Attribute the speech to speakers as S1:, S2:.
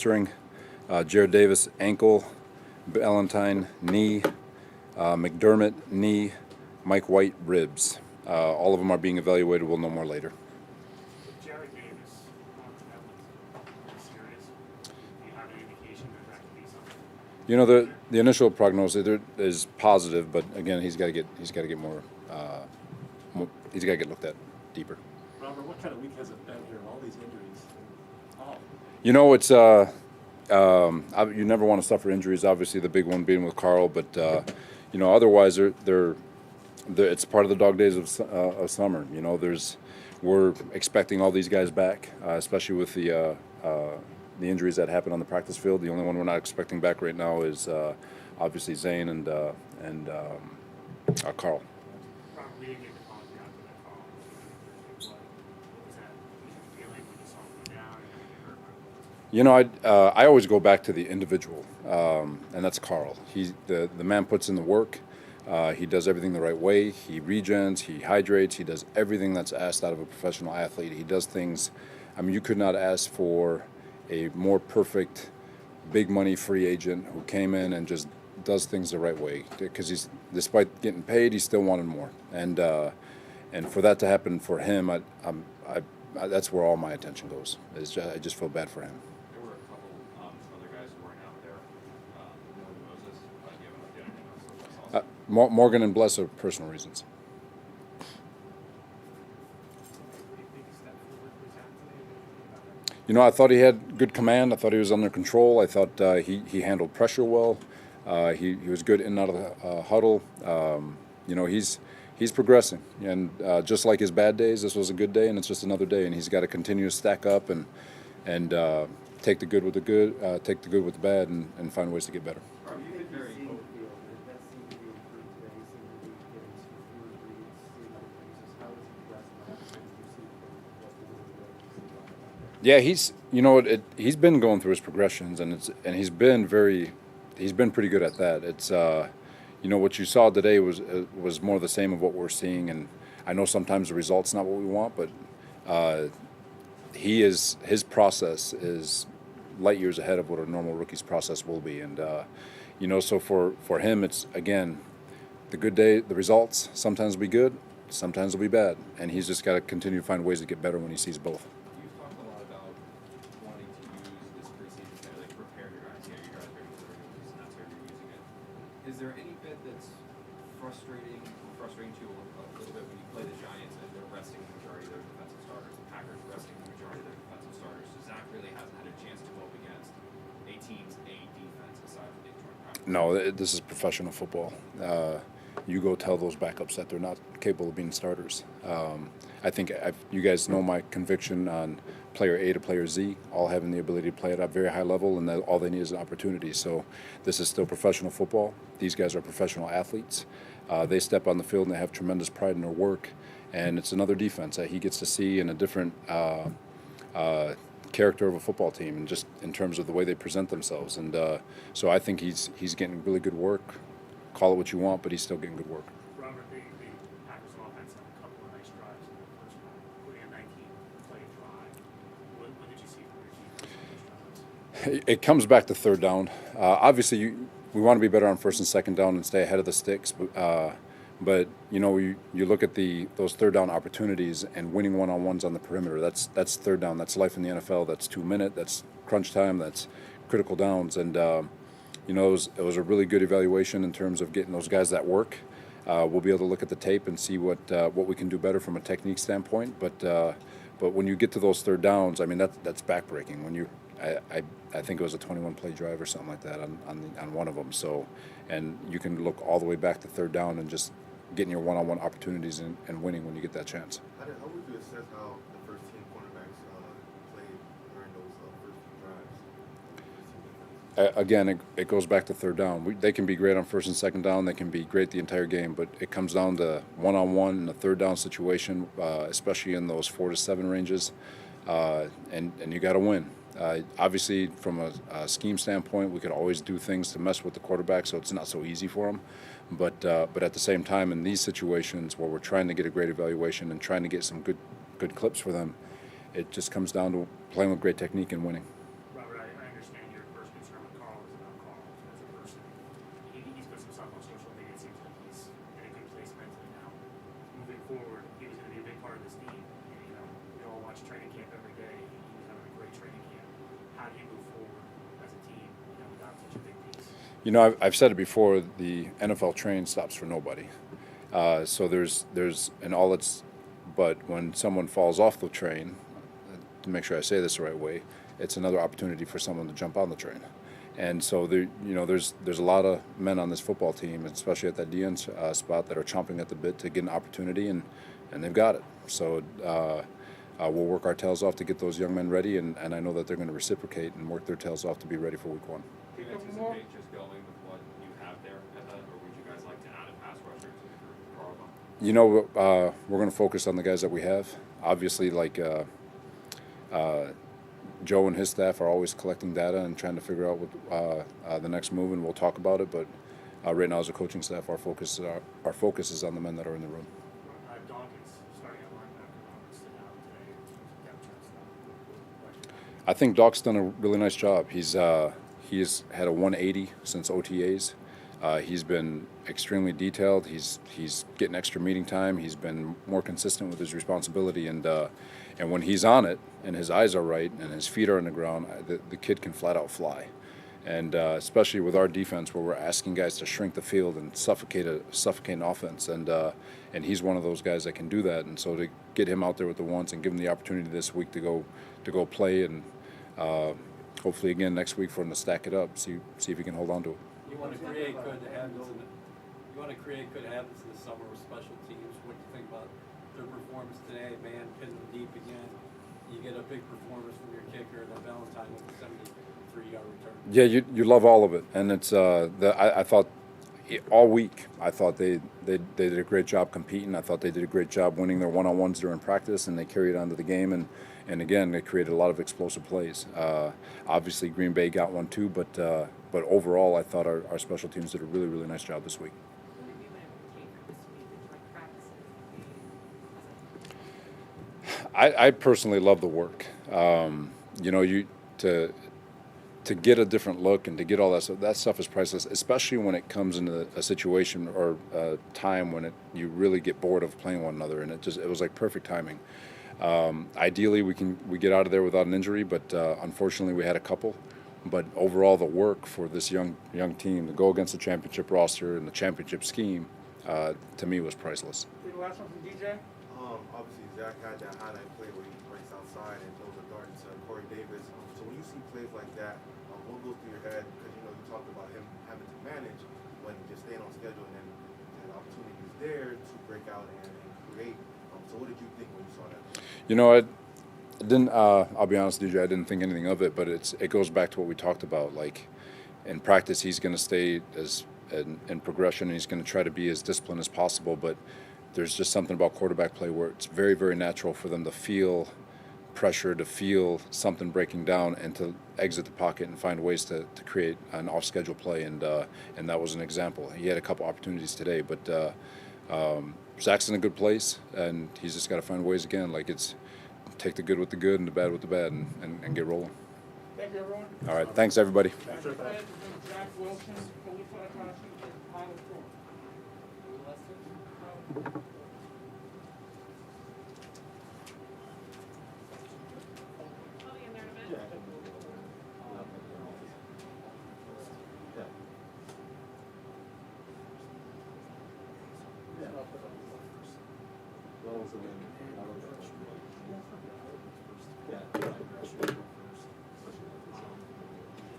S1: Jared Davis, ankle. Ballantyne, knee. McDermott, knee. Mike White, ribs. All of them are being evaluated. We'll know more later.
S2: Jared Davis, that was serious. Do you have any indication that that could be something?
S1: You know, the initial prognosis is positive, but again, he's got to get more. He's got to get looked at deeper.
S3: Robert, what kind of week has it been here? All these injuries. Oh.
S1: You know, it's you never want to suffer injuries. Obviously, the big one being with Carl, but you know, otherwise, it's part of the dog days of summer. You know, we're expecting all these guys back, especially with the injuries that happened on the practice field. The only one we're not expecting back right now is obviously Zane and Carl.
S2: Robert, we didn't get the call after that call. What was that feeling when you saw him go down and get hurt?
S1: You know, I always go back to the individual, and that's Carl. The man puts in the work. He does everything the right way. He regens, he hydrates, he does everything that's asked out of a professional athlete. He does things, I mean, you could not ask for a more perfect, big money free agent who came in and just does things the right way. Because despite getting paid, he still wanted more. And for that to happen for him, that's where all my attention goes. I just feel bad for him.
S4: There were a couple other guys who weren't out there. Moses, do you have an update on those?
S1: Morgan and Bless are personal reasons. You know, I thought he had good command. I thought he was under control. I thought he handled pressure well. He was good in and out of the huddle. You know, he's progressing, and just like his bad days, this was a good day, and it's just another day. And he's got to continue to stack up and take the good with the good, take the good with the bad, and find ways to get better. Yeah, he's been going through his progressions, and he's been pretty good at that. It's you know, what you saw today was more the same of what we're seeing, and I know sometimes the result's not what we want, but his process is light years ahead of what a normal rookie's process will be, and you know, so for him, it's again the good day, the results sometimes will be good, sometimes will be bad, and he's just got to continue to find ways to get better when he sees both.
S4: Is there any bit that's frustrating to you a little bit when you play the Giants and they're resting the majority of their defensive starters, the Packers resting the majority of their defensive starters? So Zach really hasn't had a chance to go up against a team's A defense aside from the joint practice.
S1: No, this is professional football. You go tell those backups that they're not capable of being starters. I think you guys know my conviction on player A to player Z, all having the ability to play at a very high level, and that all they need is an opportunity. So this is still professional football. These guys are professional athletes. They step on the field and they have tremendous pride in their work, and it's another defense that he gets to see in a different character of a football team, and just in terms of the way they present themselves. And so I think he's getting really good work. Call it what you want, but he's still getting good work.
S2: Robert, the Packers offense had a couple of nice drives in the first half, including a 19-play drive. What did you see from your team?
S1: It comes back to third down. Obviously, we want to be better on first and second down and stay ahead of the sticks. But you know, you look at those third down opportunities and winning one-on-ones on the perimeter. That's third down. That's life in the NFL. That's 2-minute. That's crunch time. That's critical downs. And you know, it was a really good evaluation in terms of getting those guys that work. We'll be able to look at the tape and see what we can do better from a technique standpoint. But when you get to those third downs, I mean, that's backbreaking. When I think it was a 21-play drive or something like that on one of them. So, and you can look all the way back to third down and just getting your one-on-one opportunities and winning when you get that chance.
S5: How would you assess how the first team cornerbacks played during those first few drives?
S1: Again, it goes back to third down. They can be great on first and second down. They can be great the entire game, but it comes down to one-on-one in a third down situation, especially in those 4 to 7 ranges, and you got to win. Obviously, from a scheme standpoint, we could always do things to mess with the quarterback, so it's not so easy for them. But at the same time, in these situations where we're trying to get a great evaluation and trying to get some good clips for them, it just comes down to playing with great technique and winning.
S2: Robert, I understand saw him on social media, it seems like he's in a good place mentally now. Moving forward, he was going to be a big part of this team. And, you know, we all watch training camp every day. He was having a great training camp. How do you move forward as a team, you know, without such a big piece?
S1: You know, I've said it before. The NFL train stops for nobody. So there's and all it's, but when someone falls off the train, to make sure I say this the right way, it's another opportunity for someone to jump on the train. And so there, you know, there's a lot of men on this football team, especially at that DN spot, that are chomping at the bit to get an opportunity, and they've got it. So we'll work our tails off to get those young men ready, and I know that they're going to reciprocate and work their tails off to be ready for week 1.
S4: Do you anticipate just going with what you have there at that, or would you guys like to add a pass rusher to the group?
S1: You know, we're going to focus on the guys that we have. Obviously, like Joe and his staff are always collecting data and trying to figure out what the next move, and we'll talk about it. But right now, as a coaching staff, our focus is on the men that are in the room.
S2: Dawkins starting at linebacker, Robert stood out today in terms of depth chart stuff.
S1: I think Doc's done a really nice job. He's had a 180 since OTAs. He's been extremely detailed. He's getting extra meeting time. He's been more consistent with his responsibility, and when he's on it and his eyes are right and his feet are on the ground, the kid can flat out fly. And especially with our defense, where we're asking guys to shrink the field and suffocate an offense, and he's one of those guys that can do that. And so to get him out there with the ones and give him the opportunity this week to go play, and hopefully again next week for him to stack it up, see if he can hold on to it.
S3: You want to create good habits in the summer with special teams. What do you think about their performance today? Man, hitting deep again. You get a big performance from your kicker, and then Valentine with a 73-yard return.
S1: Yeah, you love all of it, and it's I thought all week I thought they did a great job competing. I thought they did a great job winning their one-on-ones during practice, and they carried on to the game, and again they created a lot of explosive plays. Obviously Green Bay got one too, but overall I thought our special teams did a really, really nice job this week.
S6: What have you been able to take from this week into like practices?
S1: I personally love the work. You know, to get a different look and to get all that stuff is priceless, especially when it comes into a situation or a time when you really get bored of playing one another, and it was like perfect timing. Ideally, we get out of there without an injury, but unfortunately we had a couple. But overall, the work for this young team to go against the championship roster and the championship scheme, to me, was priceless.
S2: The last one from DJ.
S5: Obviously, Zach had that highlight play where he breaks outside and throws a dart to Corey Davis. So when you see plays like that, what goes through your head? Because you know you talked about him having to manage when just staying on schedule, and then the opportunity is there to break out and create. So what did you think when you saw that?
S1: You know, I didn't. I'll be honest, DJ. I didn't think anything of it, but it goes back to what we talked about. Like in practice, he's going to stay in progression, and he's going to try to be as disciplined as possible. But there's just something about quarterback play where it's very, very natural for them to feel pressure, to feel something breaking down, and to exit the pocket and find ways to create an off-schedule play. And that was an example. He had a couple opportunities today, but Zach's in a good place, and he's just got to find ways again. Like it's take the good with the good and the bad with the bad, and get rolling.
S2: Thank you, everyone.
S1: All right, thanks everybody.
S2: Jack Wilson, Police Fire Final Four.
S3: Yeah.